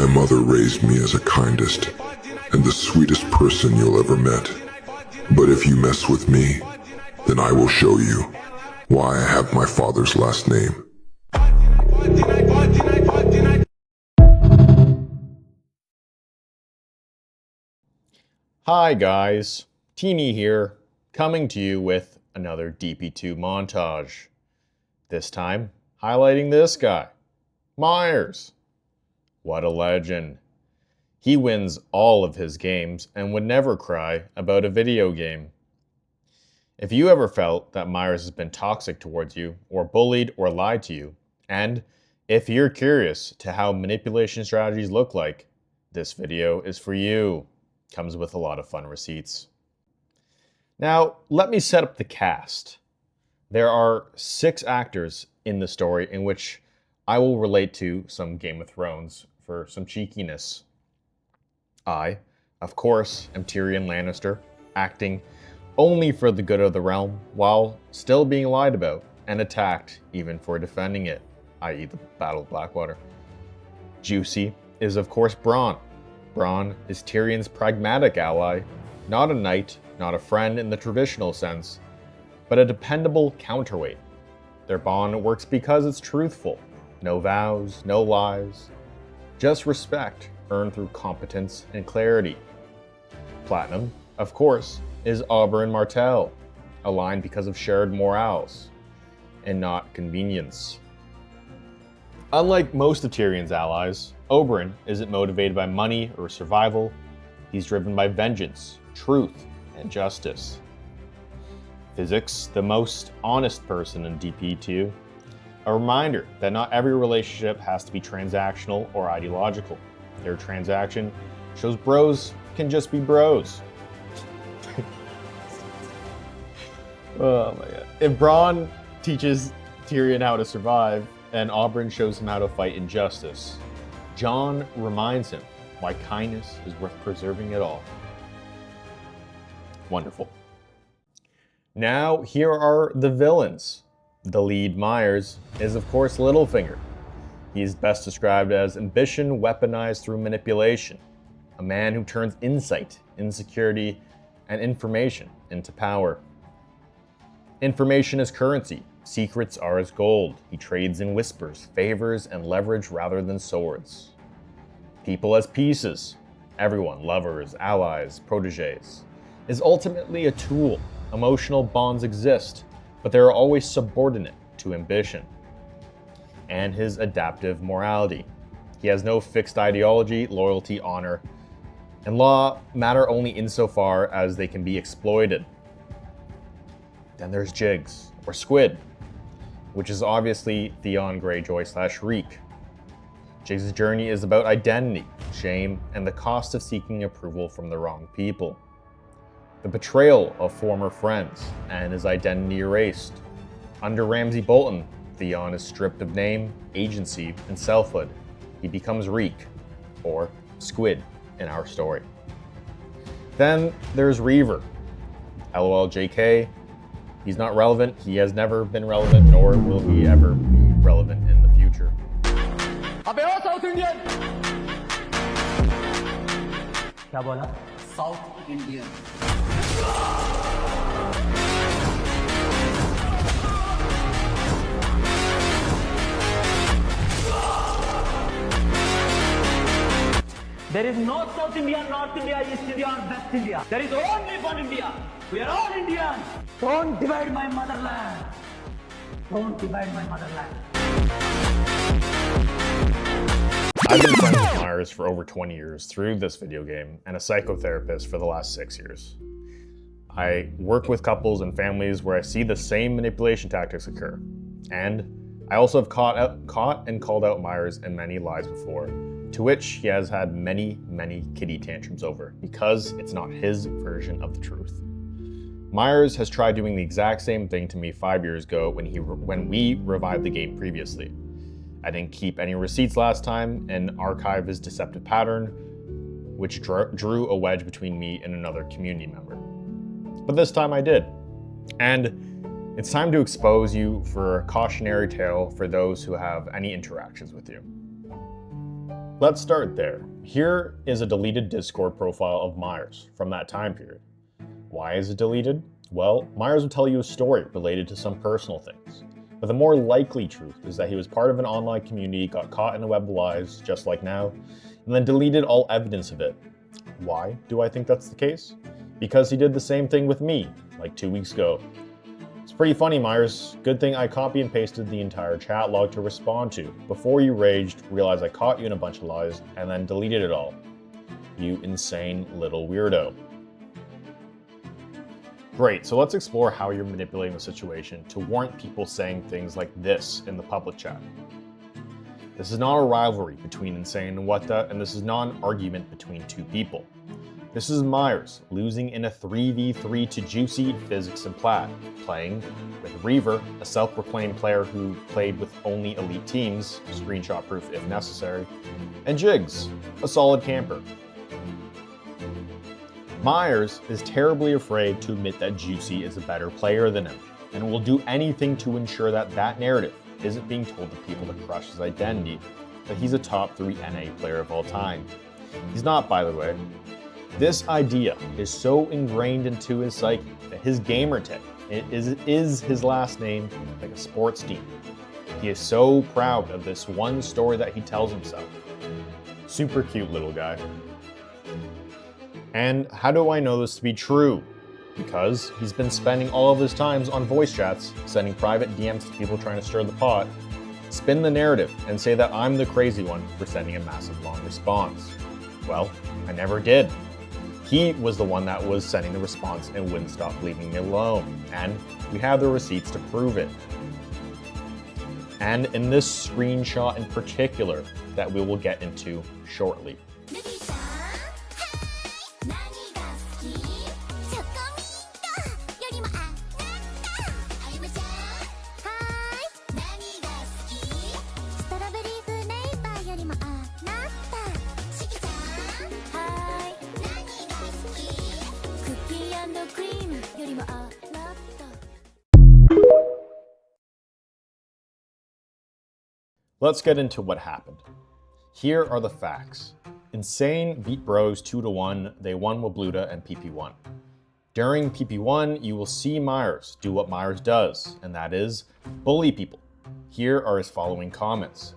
My mother raised me as the kindest and the sweetest person you'll ever met. But if you mess with me, then I will show you why I have my father's last name. Hi guys, Teeny here, coming to you with another DP2 montage. This time, highlighting this guy, MyeRs. What a legend. He wins all of his games and would never cry about a video game. If you ever felt that MyeRs has been toxic towards you, or bullied or lied to you, and if you're curious to how manipulation strategies look like, this video is for you. Comes with a lot of fun receipts. Now, let me set up the cast. There are 6 actors in the story in which I will relate to some Game of Thrones for some cheekiness. I, of course, am Tyrion Lannister, acting only for the good of the realm while still being lied about and attacked even for defending it, i.e. the Battle of Blackwater. Juicy is of course Bronn. Bronn is Tyrion's pragmatic ally, not a knight, not a friend in the traditional sense, but a dependable counterweight. Their bond works because it's truthful. No vows, no lies, just respect earned through competence and clarity. Platinum, of course, is Oberyn Martell, aligned because of shared morals and not convenience. Unlike most of Tyrion's allies, Oberyn isn't motivated by money or survival. He's driven by vengeance, truth, and justice. Physics, the most honest person in DP2. A reminder that not every relationship has to be transactional or ideological. Their transaction shows bros can just be bros. Oh my god. If Bronn teaches Tyrion how to survive, and Oberyn shows him how to fight injustice, Jon reminds him why kindness is worth preserving at all. Wonderful. Now, here are the villains. The lead, MyeRs, is of course Littlefinger. He is best described as ambition weaponized through manipulation, a man who turns insight, insecurity, and information into power. Information is currency. Secrets are his gold. He trades in whispers, favors, and leverage rather than swords. People as pieces, everyone, lovers, allies, proteges, is ultimately a tool. Emotional bonds exist, but they are always subordinate to ambition and his adaptive morality. He has no fixed ideology, loyalty, honor, and law matter only insofar as they can be exploited. Then there's Jiggs, or Squid, which is obviously Theon Greyjoy / Reek. Jiggs' journey is about identity, shame, and the cost of seeking approval from the wrong people. The betrayal of former friends and his identity erased. Under Ramsay Bolton, Theon is stripped of name, agency, and selfhood. He becomes Reek, or Squid in our story. Then there's Reaver. LOL JK. He's not relevant, he has never been relevant, nor will he ever be relevant in the future. अबे ओ south Indian क्या बोला south Indian There is no South India, North India, East India, or West India. There is only one India. We are all Indians. Don't divide my motherland. Don't divide my motherland. I've been friends with MyeRs for over 20 years through this video game and a psychotherapist for the last 6 years. I work with couples and families where I see the same manipulation tactics occur. And I also have caught and called out MyeRs in many lies before, to which he has had many kitty tantrums over, because it's not his version of the truth. MyeRs has tried doing the exact same thing to me 5 years ago when we revived the game previously. I didn't keep any receipts last time and archive his deceptive pattern, which drew a wedge between me and another community member. But this time I did. And it's time to expose you for a cautionary tale for those who have any interactions with you. Let's start there. Here is a deleted Discord profile of MyeRs from that time period. Why is it deleted? Well, MyeRs would tell you a story related to some personal things. But the more likely truth is that he was part of an online community, got caught in the web of lies, just like now, and then deleted all evidence of it. Why do I think that's the case? Because he did the same thing with me, like 2 weeks ago. It's pretty funny, MyeRs. Good thing I copy and pasted the entire chat log to respond to. Before you raged, realized I caught you in a bunch of lies, and then deleted it all. You insane little weirdo. Great, so let's explore how you're manipulating the situation to warrant people saying things like this in the public chat. This is not a rivalry between Insane and Whatta, and this is not an argument between two people. This is MyeRs losing in a 3v3 to Juicy, Physics, and Platt, playing with Reaver, a self-proclaimed player who played with only elite teams, screenshot proof if necessary, and Jigs, a solid camper. MyeRs is terribly afraid to admit that Juicy is a better player than him, and will do anything to ensure that that narrative isn't being told to people to crush his identity, that he's a top 3 NA player of all time. He's not, by the way. This idea is so ingrained into his psyche that his gamertag is his last name, like a sports team. He is so proud of this one story that he tells himself. Super cute little guy. And how do I know this to be true? Because he's been spending all of his times on voice chats, sending private DMs to people trying to stir the pot, spin the narrative, and say that I'm the crazy one for sending a massive long response. Well, I never did. He was the one that was sending the response and wouldn't stop leaving me alone, and we have the receipts to prove it. And in this screenshot in particular that we will get into shortly. Let's get into what happened. Here are the facts. Insane beat Bros 2-1, they won Wabluta and PP1. During PP1, you will see MyeRs do what MyeRs does, and that is bully people. Here are his following comments.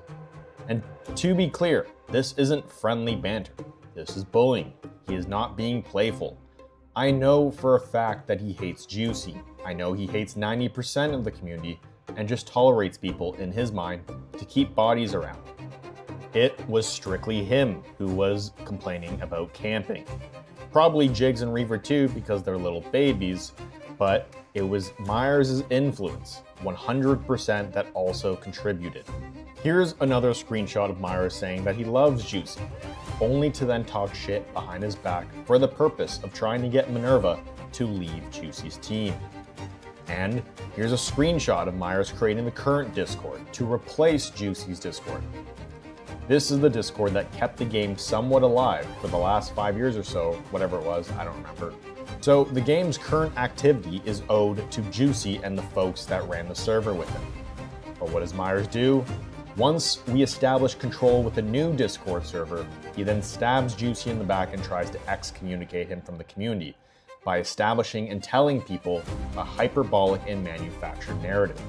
And to be clear, this isn't friendly banter. This is bullying. He is not being playful. I know for a fact that he hates Juicy. I know he hates 90% of the community and just tolerates people in his mind to keep bodies around. It was strictly him who was complaining about camping. Probably Jigs and Reaver too because they're little babies, but it was MyeRs' influence, 100%, that also contributed. Here's another screenshot of MyeRs saying that he loves Juicy, only to then talk shit behind his back for the purpose of trying to get Minerva to leave Juicy's team. And here's a screenshot of MyeRs creating the current Discord to replace Juicy's Discord. This is the Discord that kept the game somewhat alive for the last 5 years or so, whatever it was, I don't remember. So the game's current activity is owed to Juicy and the folks that ran the server with him. But what does MyeRs do? Once we establish control with a new Discord server, he then stabs Juicy in the back and tries to excommunicate him from the community by establishing and telling people a hyperbolic and manufactured narrative.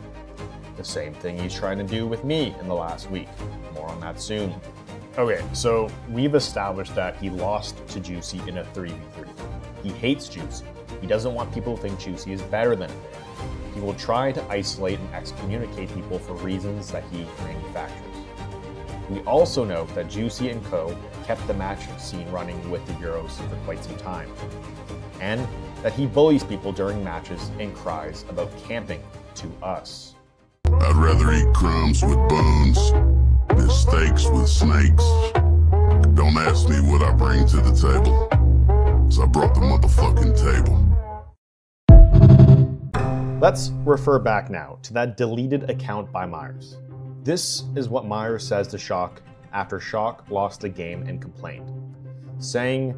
The same thing he's trying to do with me in the last week. More on that soon. Okay, so we've established that he lost to Juicy in a 3v3. He hates Juicy. He doesn't want people to think Juicy is better than him. He will try to isolate and excommunicate people for reasons that he manufactures. We also note that Juicy and Co. kept the match scene running with the Euros for quite some time, and that he bullies people during matches and cries about camping to us. I'd rather eat crumbs with bones than steaks with snakes. Don't ask me what I bring to the table, 'cause I brought the motherfucking table. Let's refer back now to that deleted account by MyeRs. This is what MyeRs says to Shock after Shock lost the game and complained, saying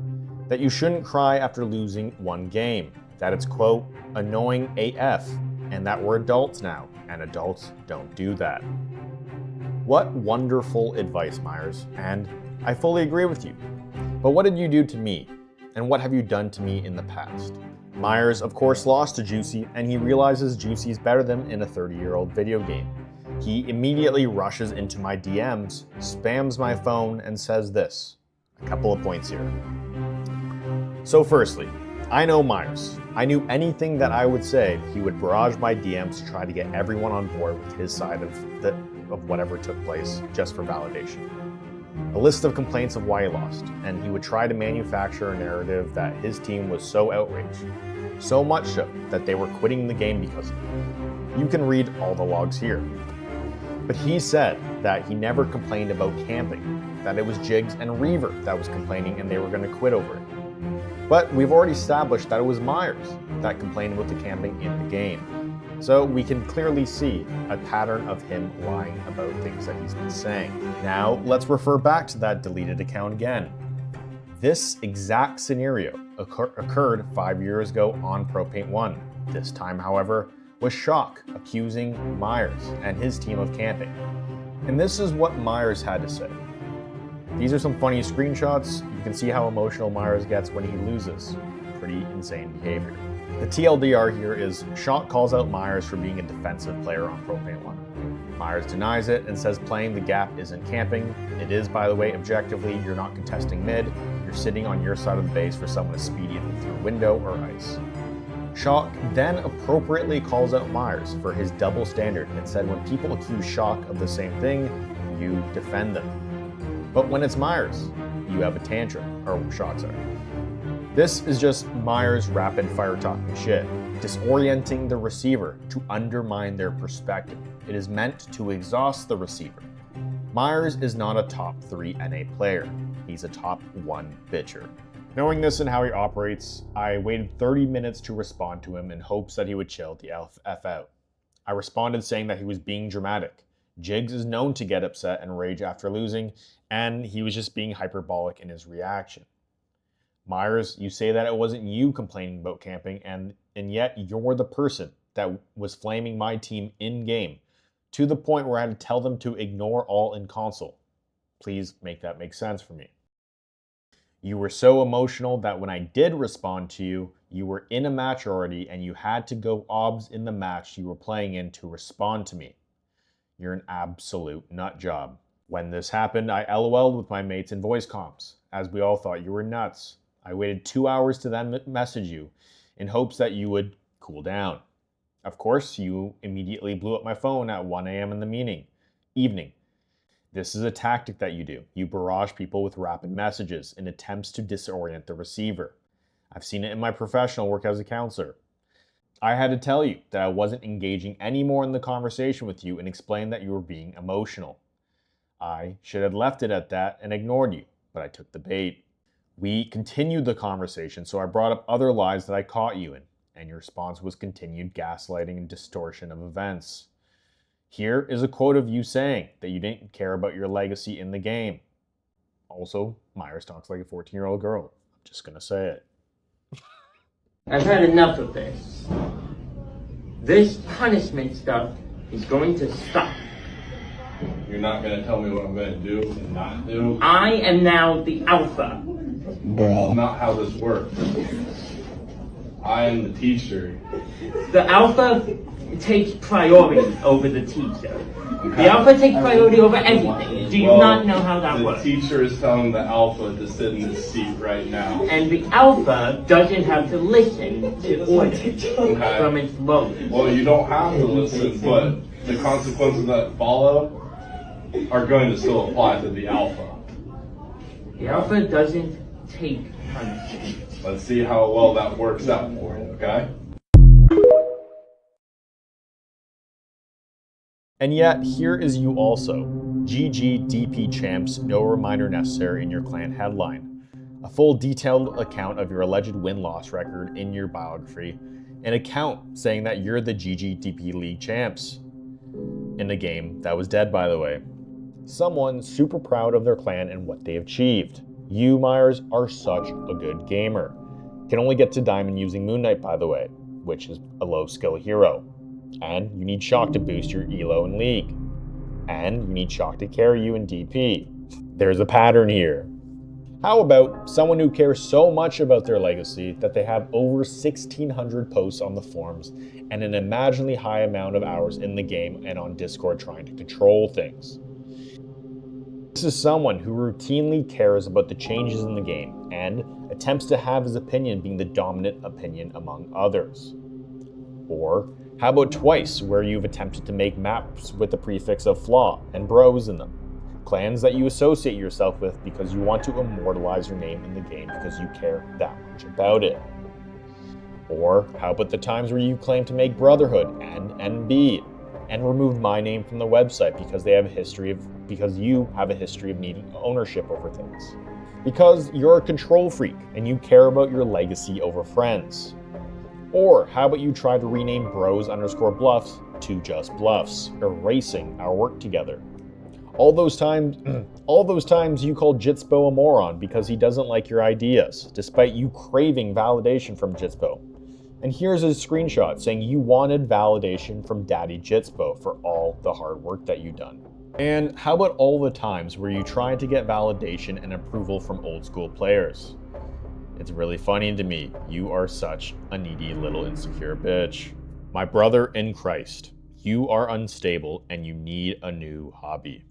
that you shouldn't cry after losing one game, that it's, quote, annoying AF, and that we're adults now, and adults don't do that. What wonderful advice, MyeRs, and I fully agree with you. But what did you do to me? And what have you done to me in the past? MyeRs, of course, lost to Juicy, and he realizes Juicy's better than in a 30-year-old video game. He immediately rushes into my DMs, spams my phone, and says this. A couple of points here. So firstly, I know MyeRs. I knew anything that I would say, he would barrage my DMs to try to get everyone on board with his side of whatever took place, just for validation. A list of complaints of why he lost, and he would try to manufacture a narrative that his team was so outraged, so much so that they were quitting the game because of it. You can read all the logs here. But he said that he never complained about camping, that it was Jigs and Reaver that was complaining and they were going to quit over it. But we've already established that it was MyeRs that complained about the camping in the game. So we can clearly see a pattern of him lying about things that he's been saying. Now let's refer back to that deleted account again. This exact scenario occurred 5 years ago on ProPaint1. This time, however, was Shock accusing MyeRs and his team of camping. And this is what MyeRs had to say. These are some funny screenshots. You can see how emotional MyeRs gets when he loses. Pretty insane behavior. The TLDR here is Shock calls out MyeRs for being a defensive player on ProPaint1. MyeRs denies it and says playing the gap isn't camping. It is, by the way, objectively, you're not contesting mid. You're sitting on your side of the base for someone to speed either through window or ice. Shock then appropriately calls out MyeRs for his double standard and said when people accuse Shock of the same thing, you defend them. But when it's MyeRs, you have a tantrum, or Shock, sorry. This is just MyeRs rapid fire talking shit, disorienting the receiver to undermine their perspective. It is meant to exhaust the receiver. MyeRs is not a top 3 NA player. He's a top 1 bitcher. Knowing this and how he operates, I waited 30 minutes to respond to him in hopes that he would chill the F out. I responded saying that he was being dramatic. Jigs is known to get upset and rage after losing, and he was just being hyperbolic in his reaction. MyeRs, you say that it wasn't you complaining about camping, and yet you're the person that was flaming my team in-game, to the point where I had to tell them to ignore all in console. Please make that make sense for me. You were so emotional that when I did respond to you, you were in a match already and you had to go obs in the match you were playing in to respond to me. You're an absolute nut job. When this happened, I LOL'd with my mates in voice comms, as we all thought you were nuts. I waited 2 hours to then message you in hopes that you would cool down. Of course, you immediately blew up my phone at 1 a.m. in the evening. This is a tactic that you do. You barrage people with rapid messages in attempts to disorient the receiver. I've seen it in my professional work as a counselor. I had to tell you that I wasn't engaging any more in the conversation with you and explain that you were being emotional. I should have left it at that and ignored you, but I took the bait. We continued the conversation, so I brought up other lies that I caught you in, and your response was continued gaslighting and distortion of events. Here is a quote of you saying that you didn't care about your legacy in the game. Also, MyeRs talks like a 14-year-old girl. I'm just gonna say it. I've had enough of this. This punishment stuff is going to stop. You're not gonna tell me what I'm gonna do and not do? I am now the alpha. That's not how this works. I am the teacher. The alpha takes priority over the teacher. The alpha takes priority over everything. Do you not know how that works? The teacher is telling the alpha to sit in this seat right now. And the alpha doesn't have to listen to orders from its lower. Well, you don't have to listen, but the consequences that follow are going to still apply to the alpha. The alpha doesn't take punishment. Let's see how well that works out for you, okay? And yet, here is you also. GG DP champs, no reminder necessary in your clan headline. A full detailed account of your alleged win-loss record in your biography. An account saying that you're the GG DP League champs. In a game that was dead, by the way. Someone super proud of their clan and what they achieved. You, MyeRs, are such a good gamer. Can only get to Diamond using Moon Knight, by the way, which is a low skill hero. And you need Shock to boost your elo in League. And you need Shock to carry you in DP. There's a pattern here. How about someone who cares so much about their legacy that they have over 1,600 posts on the forums and an imaginably high amount of hours in the game and on Discord trying to control things? This is someone who routinely cares about the changes in the game and attempts to have his opinion being the dominant opinion among others. Or how about twice, where you've attempted to make maps with the prefix of flaw and bros in them? Clans that you associate yourself with because you want to immortalize your name in the game because you care that much about it. Or how about the times where you claim to make Brotherhood and NB and removed my name from the website because you have a history of needing ownership over things. Because you're a control freak and you care about your legacy over friends. Or how about you try to rename bros_bluffs to just bluffs, erasing our work together? All those times you called Jitspo a moron because he doesn't like your ideas, despite you craving validation from Jitspo. And here's a screenshot saying you wanted validation from Daddy Jitspo for all the hard work that you've done. And how about all the times where you tried to get validation and approval from old school players? It's really funny to me. You are such a needy little insecure bitch. My brother in Christ, you are unstable and you need a new hobby.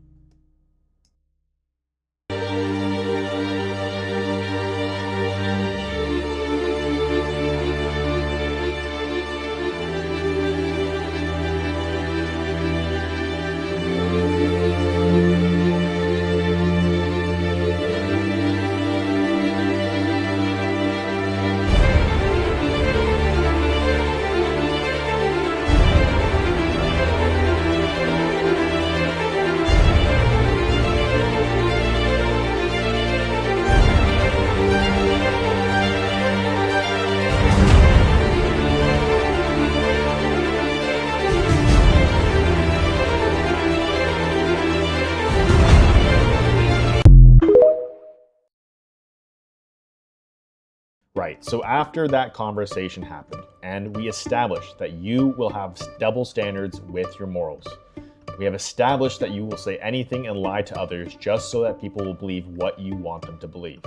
Right, so after that conversation happened, and we established that you will have double standards with your morals. We have established that you will say anything and lie to others just so that people will believe what you want them to believe.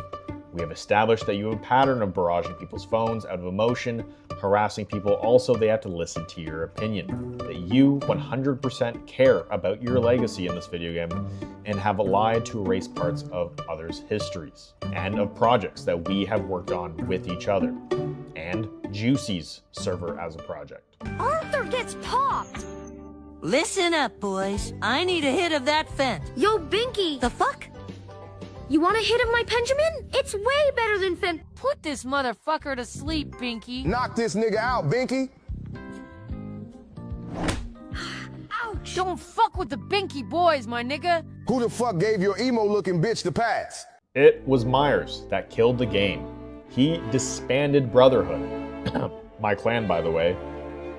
We have established that you have a pattern of barraging people's phones out of emotion, harassing people, also they have to listen to your opinion. That you 100% care about your legacy in this video game and have lied to erase parts of others' histories and of projects that we have worked on with each other. And Juicy's server as a project. Arthur gets popped! Listen up, boys. I need a hit of that fent. Yo, Binky! The fuck? You want a hit of my Benjamin? It's way better than Fent. Put this motherfucker to sleep, Binky. Knock this nigga out, Binky. Ouch! Don't fuck with the Binky boys, my nigga. Who the fuck gave your emo-looking bitch the pass? It was MyeRs that killed the game. He disbanded Brotherhood, my clan by the way,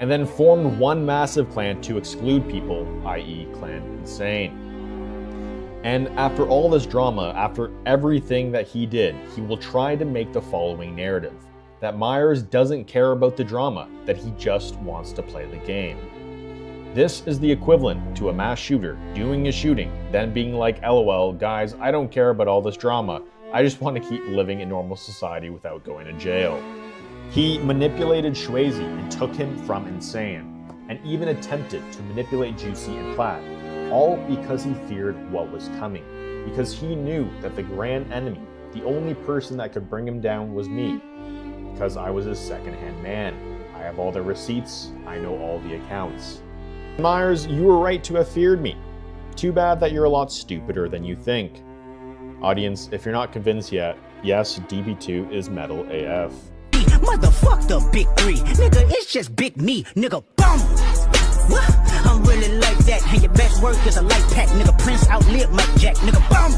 and then formed one massive clan to exclude people, i.e. Clan Insane. And after all this drama, after everything that he did, he will try to make the following narrative. That MyeRs doesn't care about the drama, that he just wants to play the game. This is the equivalent to a mass shooter doing a shooting, then being like, LOL, guys, I don't care about all this drama. I just want to keep living in normal society without going to jail. He manipulated Shwazy and took him from Insane, and even attempted to manipulate Juicy and Plaid. All because he feared what was coming, because he knew that the grand enemy, the only person that could bring him down was me, because I was his second-hand man. I have all the receipts, I know all the accounts. MyeRs, you were right to have feared me. Too bad that you're a lot stupider than you think. Audience, if you're not convinced yet, yes, DB2 is metal AF. Motherfuck the big three, nigga, it's just big me, nigga, bum. What? I'm really like that, and your best work is a light pack, nigga. Prince outlived Mike Jack, nigga, bum.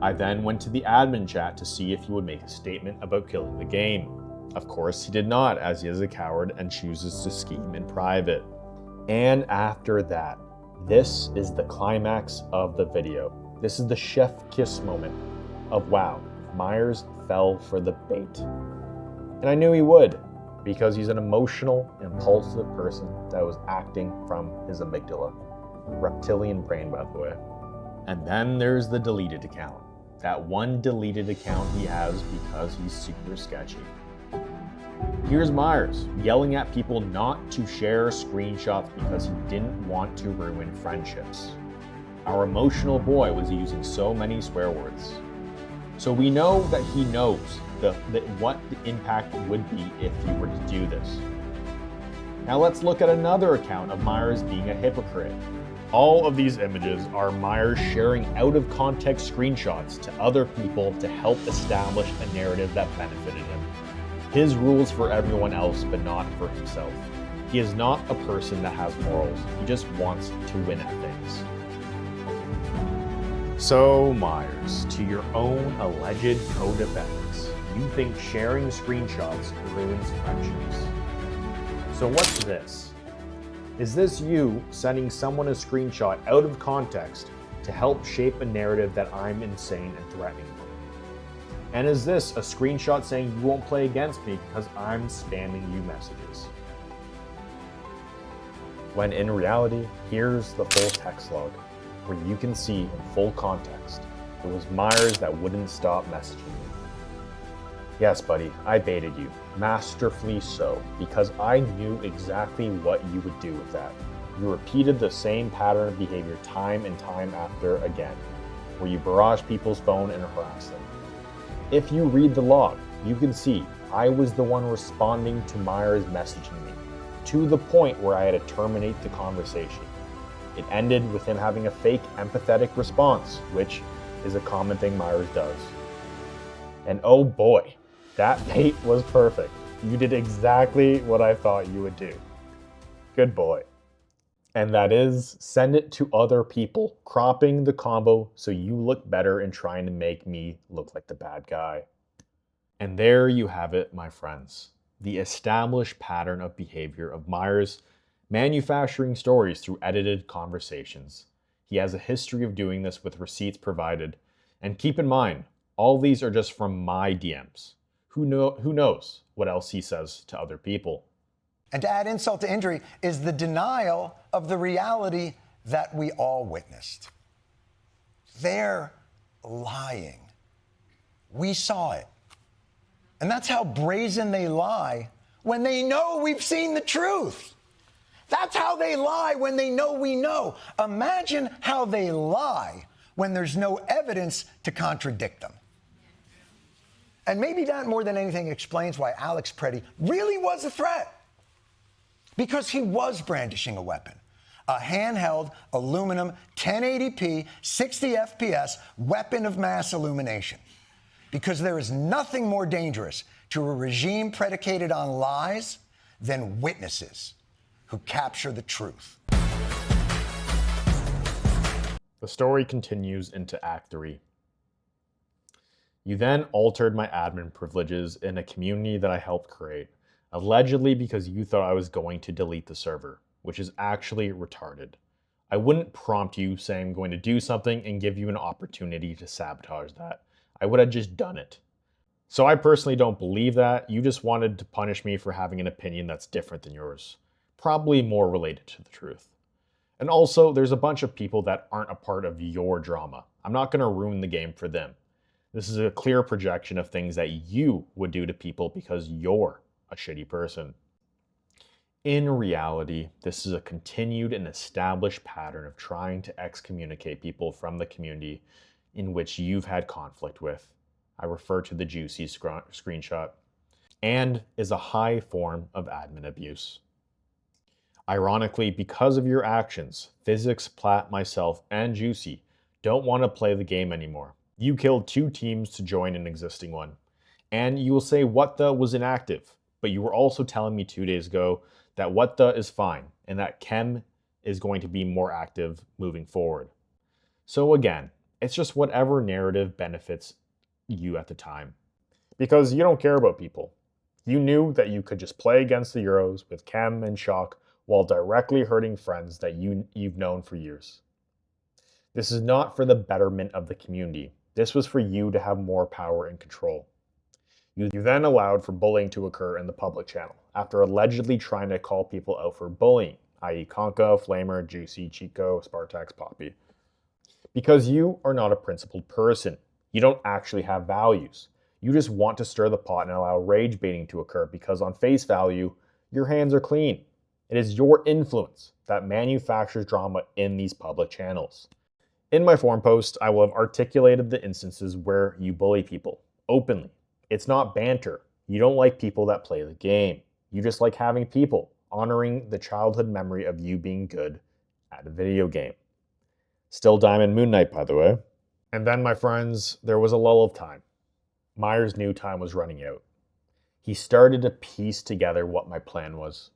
I then went to the admin chat to see if he would make a statement about killing the game. Of course, he did not, as he is a coward and chooses to scheme in private. And after that, this is the climax of the video. This is the chef kiss moment of wow, MyeRs fell for the bait. And I knew he would, because he's an emotional, impulsive person that was acting from his amygdala. Reptilian brain, by the way. And then there's the deleted account. That one deleted account he has because he's super sketchy. Here's MyeRs yelling at people not to share screenshots because he didn't want to ruin friendships. Our emotional boy was using so many swear words. So we know that he knows what the impact would be if you were to do this. Now let's look at another account of MyeRs being a hypocrite. All of these images are MyeRs sharing out of context screenshots to other people to help establish a narrative that benefited him. His rules for everyone else, but not for himself. He is not a person that has morals. He just wants to win at things. So, MyeRs, to your own alleged code of ethics, you think sharing screenshots ruins friendships. So what's this? Is this you sending someone a screenshot out of context to help shape a narrative that I'm insane and threatening? And is this a screenshot saying you won't play against me because I'm spamming you messages? When in reality, here's the full text log, where you can see in full context, it was MyeRs that wouldn't stop messaging me. Yes, buddy, I baited you, masterfully so, because I knew exactly what you would do with that. You repeated the same pattern of behavior time and time after again, where you barrage people's phone and harass them. If you read the log, you can see I was the one responding to MyeRs messaging me, to the point where I had to terminate the conversation. It ended with him having a fake empathetic response, which is a common thing MyeRs does. And oh boy, that bait was perfect. You did exactly what I thought you would do. Good boy. And that is, send it to other people, cropping the combo so you look better and trying to make me look like the bad guy. And there you have it, my friends. The established pattern of behavior of MyeRs manufacturing stories through edited conversations. He has a history of doing this with receipts provided. And keep in mind, all these are just from my DMs. Who knows what else he says to other people. And to add insult to injury is the denial of the reality that we all witnessed. They're lying. We saw it. And that's how brazen they lie when they know we've seen the truth. That's how they lie when they know we know. Imagine how they lie when there's no evidence to contradict them. And maybe that more than anything explains why Alex Preddy really was a threat. Because he was brandishing a weapon. A handheld, aluminum, 1080p, 60 FPS weapon of mass illumination. Because there is nothing more dangerous to a regime predicated on lies than witnesses who capture the truth. The story continues into Act 3. You then altered my admin privileges in a community that I helped create, allegedly because you thought I was going to delete the server, which is actually retarded. I wouldn't prompt you saying I'm going to do something and give you an opportunity to sabotage that. I would have just done it. So I personally don't believe that. You just wanted to punish me for having an opinion that's different than yours. Probably more related to the truth. And also, there's a bunch of people that aren't a part of your drama. I'm not going to ruin the game for them. This is a clear projection of things that you would do to people because you're a shitty person. In reality, this is a continued and established pattern of trying to excommunicate people from the community in which you've had conflict with. I refer to the juicy screenshot, and is a high form of admin abuse. Ironically, because of your actions, Physics, Platt, myself, and Juicy don't want to play the game anymore. You killed 2 teams to join an existing one. And you will say What the was inactive, but you were also telling me 2 days ago that What the is fine, and that Chem is going to be more active moving forward. So again, it's just whatever narrative benefits you at the time. Because you don't care about people. You knew that you could just play against the Euros with Chem and Shock while directly hurting friends that you've known for years. This is not for the betterment of the community. This was for you to have more power and control. You then allowed for bullying to occur in the public channel, after allegedly trying to call people out for bullying, i.e. Conka, Flamer, Juicy, Chico, Spartax, Poppy. Because you are not a principled person. You don't actually have values. You just want to stir the pot and allow rage baiting to occur because on face value, your hands are clean. It is your influence that manufactures drama in these public channels. In my forum post, I will have articulated the instances where you bully people openly. It's not banter. You don't like people that play the game. You just like having people honoring the childhood memory of you being good at a video game. Still Diamond Moon Knight, by the way. And then, my friends, there was a lull of time. MyeRs knew time was running out. He started to piece together what my plan was.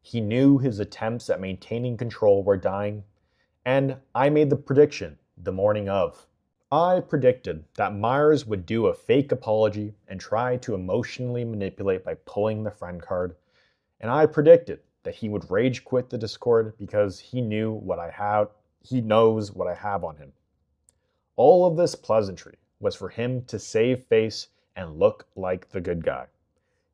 He knew his attempts at maintaining control were dying, and I made the prediction the morning of. I predicted that MyeRs would do a fake apology and try to emotionally manipulate by pulling the friend card, and I predicted that he would rage quit the Discord because he knows what I have on him. All of this pleasantry was for him to save face and look like the good guy.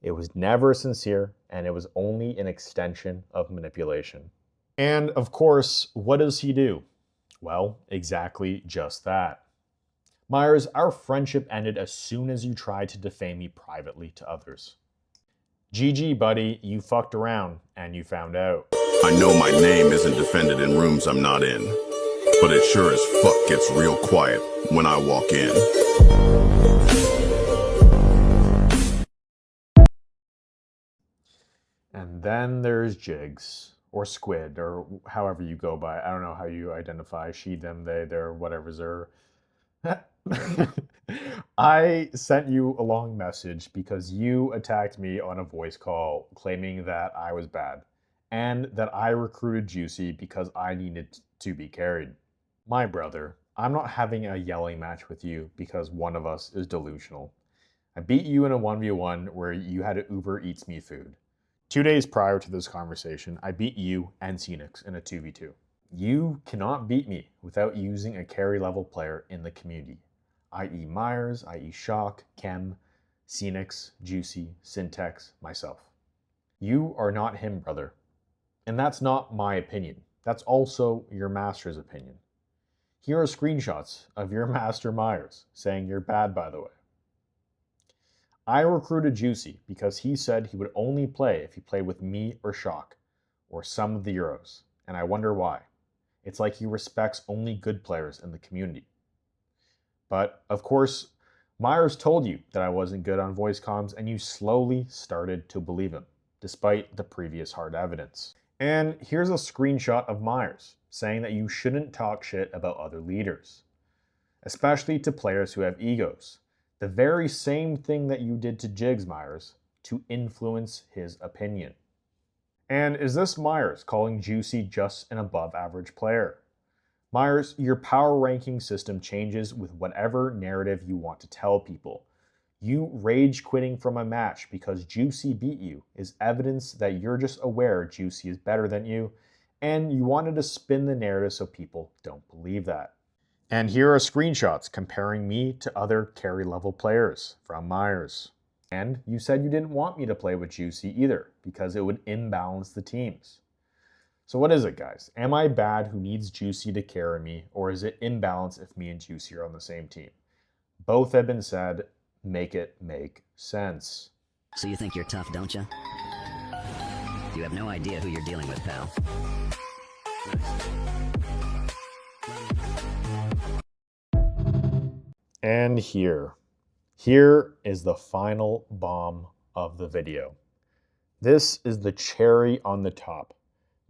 It was never sincere, and it was only an extension of manipulation. And of course, what does he do? Well, exactly just that. MyeRs, our friendship ended as soon as you tried to defame me privately to others. GG, buddy, you fucked around, and you found out. I know my name isn't defended in rooms I'm not in, but it sure as fuck gets real quiet when I walk in. And then there's Jigs, or Squid, or however you go by. I don't know how you identify she, them, they, their, whatever's their. I sent you a long message because you attacked me on a voice call claiming that I was bad and that I recruited Juicy because I needed to be carried. My brother, I'm not having a yelling match with you because one of us is delusional. I beat you in a 1v1 where you had to Uber Eats me food. 2 days prior to this conversation, I beat you and Phoenix in a 2v2. You cannot beat me without using a carry level player in the community, i.e. MyeRs, i.e. Shock, Chem, Phoenix, Juicy, Syntax, myself. You are not him, brother. And that's not my opinion. That's also your master's opinion. Here are screenshots of your master MyeRs saying you're bad, by the way. I recruited Juicy because he said he would only play if he played with me or Shock, or some of the Euros, and I wonder why. It's like he respects only good players in the community. But, of course, MyeRs told you that I wasn't good on voice comms, and you slowly started to believe him, despite the previous hard evidence. And here's a screenshot of MyeRs saying that you shouldn't talk shit about other leaders, especially to players who have egos. The very same thing that you did to Jigs, MyeRs, to influence his opinion. And is this MyeRs calling Juicy just an above average player? MyeRs, your power ranking system changes with whatever narrative you want to tell people. You rage quitting from a match because Juicy beat you is evidence that you're just aware Juicy is better than you, and you wanted to spin the narrative so people don't believe that. And here are screenshots comparing me to other carry level players from MyeRs. And you said you didn't want me to play with Juicy either because it would imbalance the teams. So what is it, guys? Am I bad who needs Juicy to carry me, or is it imbalance if me and Juicy are on the same team? Both have been said. Make it make sense. So you think you're tough, don't you? You have no idea who you're dealing with, pal. And here is the final bomb of the video. This is the cherry on the top,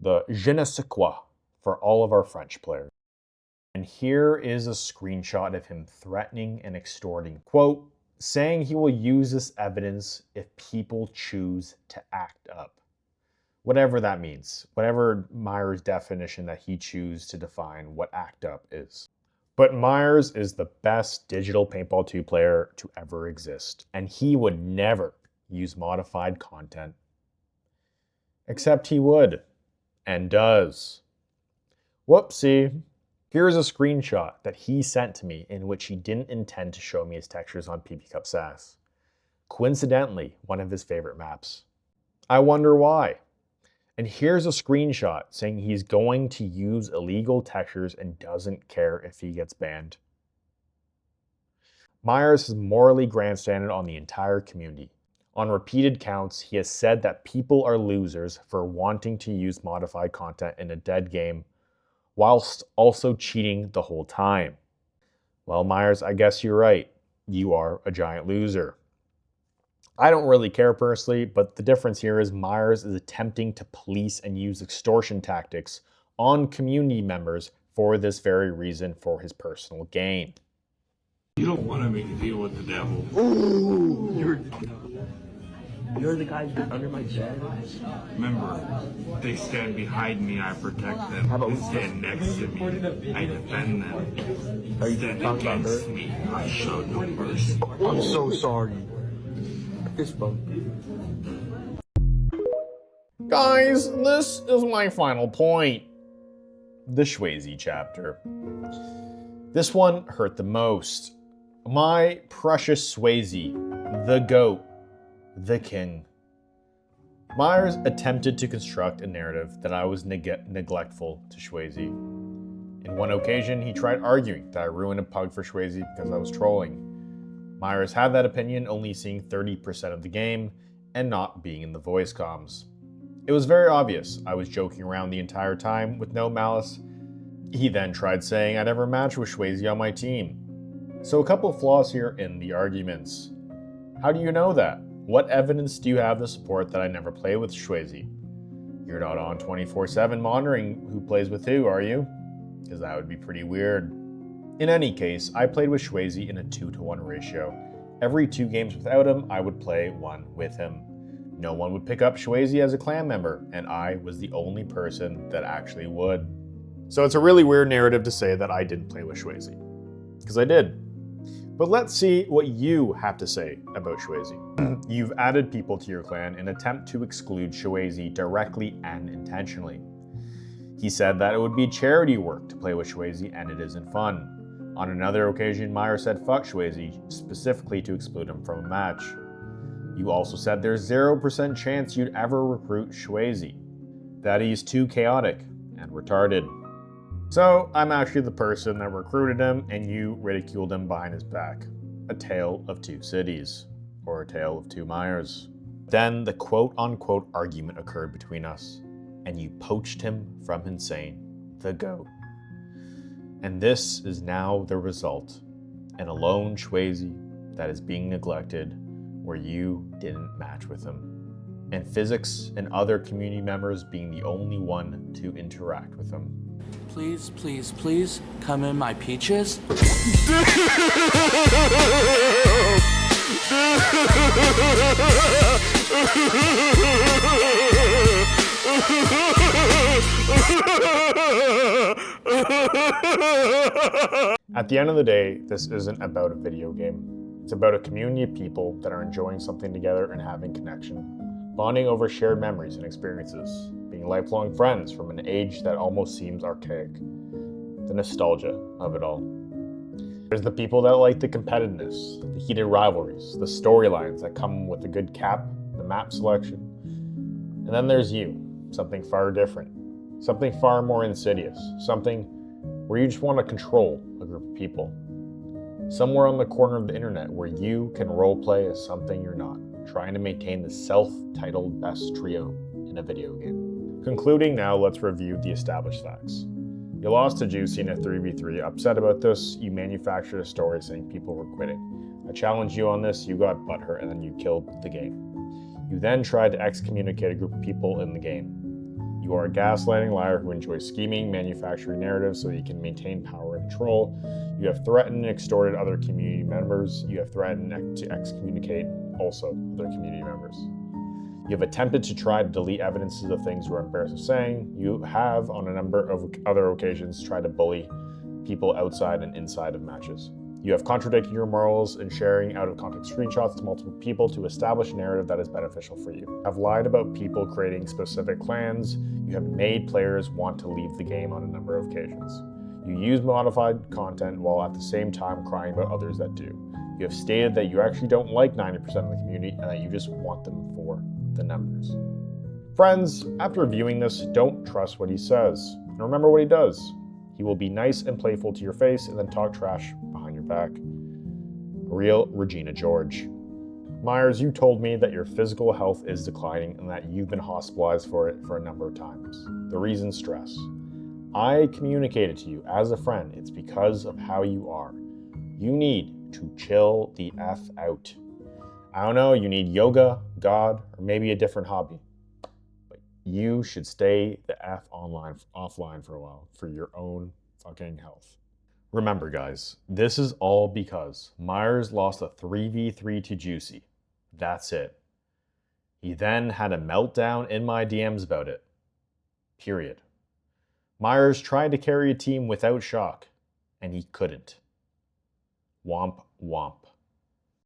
the je ne sais quoi for all of our French players. And here is a screenshot of him threatening and extorting, quote, saying he will use this evidence if people choose to act up. Whatever that means, whatever MyeRs' definition that he chooses to define what act up is. But MyeRs is the best digital Paintball 2 player to ever exist, and he would never use modified content. Except he would, and does. Whoopsie. Here's a screenshot that he sent to me in which he didn't intend to show me his textures on PB Cup SAS. Coincidentally, one of his favorite maps. I wonder why. And here's a screenshot saying he's going to use illegal textures and doesn't care if he gets banned. MyeRs has morally grandstanded on the entire community. On repeated counts, he has said that people are losers for wanting to use modified content in a dead game, whilst also cheating the whole time. Well, MyeRs, I guess you're right. You are a giant loser. I don't really care personally, but the difference here is MyeRs is attempting to police and use extortion tactics on community members for this very reason, for his personal gain. You don't want to make a deal with the devil. Ooh, you're the guy under my bed. Remember, they stand behind me, I protect them. They stand next to me, I defend them. They stand against me, I show no mercy. I'm so sorry. Fist bump. Guys, this is my final point. The Swayze chapter. This one hurt the most. My precious Swayze, the GOAT, the king. MyeRs attempted to construct a narrative that I was neglectful to Swayze. In one occasion, he tried arguing that I ruined a pug for Swayze because I was trolling. MyeRs had that opinion only seeing 30% of the game and not being in the voice comms. It was very obvious I was joking around the entire time with no malice. He then tried saying I never matched with Swayze on my team. So a couple of flaws here in the arguments. How do you know that? What evidence do you have to support that I never play with Swayze? You're not on 24/7 monitoring who plays with who, are you? Because that would be pretty weird. In any case, I played with Swayze in a 2-to-1 ratio. Every 2 games without him, I would play 1 with him. No one would pick up Swayze as a clan member, and I was the only person that actually would. So it's a really weird narrative to say that I didn't play with Swayze, because I did. But let's see what you have to say about Swayze. You've added people to your clan in an attempt to exclude Swayze directly and intentionally. He said that it would be charity work to play with Swayze and it isn't fun. On another occasion, MyeRs said fuck Swayze, specifically to exclude him from a match. You also said there's 0% chance you'd ever recruit Swayze, that he's too chaotic and retarded. So I'm actually the person that recruited him and you ridiculed him behind his back. A tale of 2 cities, or a tale of 2 MyeRs. Then the quote-unquote argument occurred between us, and you poached him from Insane, the GOAT. And this is now the result, an alone Swayze that is being neglected where you didn't match with him. And Physics and other community members being the only one to interact with him. Please, please, please, come in my peaches. At the end of the day, this isn't about a video game. It's about a community of people that are enjoying something together and having connection, bonding over shared memories and experiences, being lifelong friends from an age that almost seems archaic. The nostalgia of it all. There's the people that like the competitiveness, the heated rivalries, the storylines that come with a good cap, the map selection. And then there's you, something far different, something far more insidious, something where you just want to control a group of people. Somewhere on the corner of the internet where you can roleplay as something you're not, trying to maintain the self-titled best trio in a video game. Concluding now, let's review the established facts. You lost to Juicy in a 3v3. Upset about this, you manufactured a story saying people were quitting. I challenged you on this, you got butthurt, and then you killed the game. You then tried to excommunicate a group of people in the game. You are a gaslighting liar who enjoys scheming, manufacturing narratives so he can maintain power and control. You have threatened and extorted other community members. You have threatened to excommunicate also other community members. You have attempted to try to delete evidences of things you are embarrassed of saying. You have, on a number of other occasions, tried to bully people outside and inside of matches. You have contradicted your morals in sharing out-of-context screenshots to multiple people to establish a narrative that is beneficial for you. You have lied about people creating specific clans. You have made players want to leave the game on a number of occasions. You use modified content while at the same time crying about others that do. You have stated that you actually don't like 90% of the community and that you just want them for the numbers. Friends, after viewing this, don't trust what he says. And remember what he does. He will be nice and playful to your face and then talk trash behind your back. Real Regina George. MyeRs, you told me that your physical health is declining and that you've been hospitalized for it for a number of times. The reason, stress. I communicated to you as a friend, it's because of how you are. You need to chill the F out. I don't know, you need yoga, God, or maybe a different hobby. But you should stay the F offline for a while for your own fucking health. Remember guys, this is all because MyeRs lost a 3v3 to Juicy. That's it. He then had a meltdown in my DMs about it. Period. MyeRs tried to carry a team without shock, and he couldn't. Womp womp.